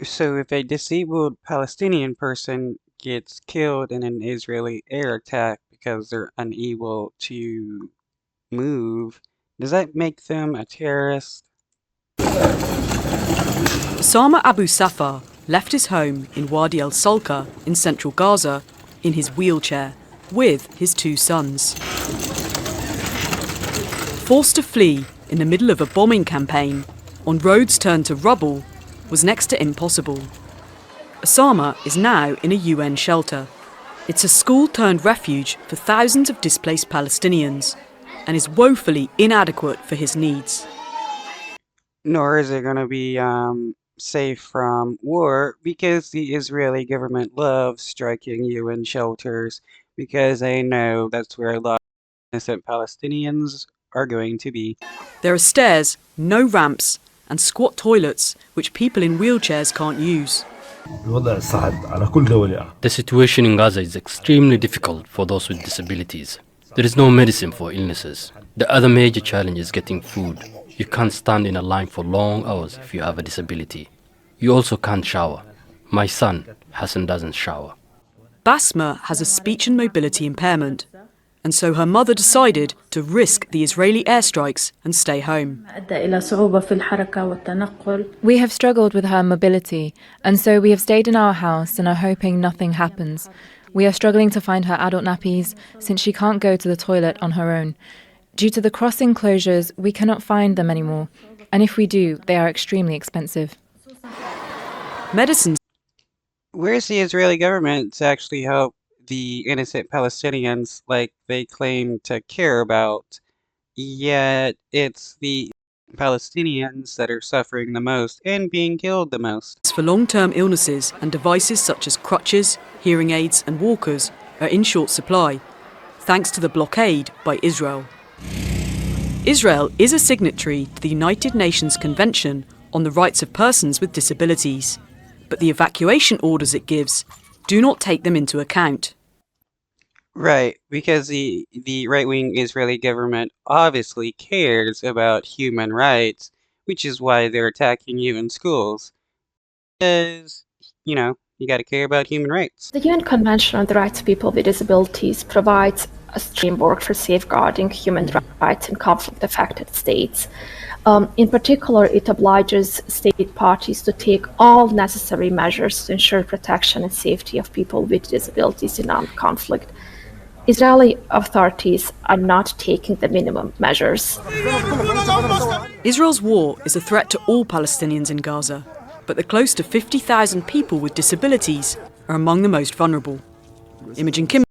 So if a disabled Palestinian person gets killed in an Israeli air attack because they're unable to move, does that make them a terrorist? Osama Abu Safar left his home in Wadi al-Salka in central Gaza in his wheelchair with his two sons. Forced to flee in the middle of a bombing campaign on roads turned to rubble was next to impossible. Osama is now in a UN shelter. It's a school-turned-refuge for thousands of displaced Palestinians and is woefully inadequate for his needs. Nor is it going to be safe from war because the Israeli government loves striking UN shelters because they know that's where a lot of innocent Palestinians are going to be. There are stairs, no ramps, and squat toilets which people in wheelchairs can't use. The situation in Gaza is extremely difficult for those with disabilities. There is no medicine for illnesses. The other major challenge is getting food. You can't stand in a line for long hours if you have a disability. You also can't shower. My son, Hassan, doesn't shower. Basma has a speech and mobility impairment, and so her mother decided to risk the Israeli airstrikes and stay home. We have struggled with her mobility, and so we have stayed in our house and are hoping nothing happens. We are struggling to find her adult nappies since she can't go to the toilet on her own. Due to the crossing closures, we cannot find them anymore, and if we do, they are extremely expensive. Medicines. Where's the Israeli government to actually help the innocent Palestinians like they claim to care about? Yet it's the Palestinians that are suffering the most and being killed the most. For long-term illnesses and devices such as crutches, hearing aids and walkers are in short supply, thanks to the blockade by Israel. Israel is a signatory to the United Nations Convention on the Rights of Persons with Disabilities, but the evacuation orders it gives do not take them into account. Right, because the right-wing Israeli government obviously cares about human rights, which is why they're attacking you in schools. Because, you gotta care about human rights. The UN Convention on the Rights of People with Disabilities provides a framework for safeguarding human rights in conflict-affected states. In particular, it obliges state parties to take all necessary measures to ensure protection and safety of people with disabilities in armed conflict. Israeli authorities are not taking the minimum measures. Israel's war is a threat to all Palestinians in Gaza, but the close to 50,000 people with disabilities are among the most vulnerable. Imogen Kim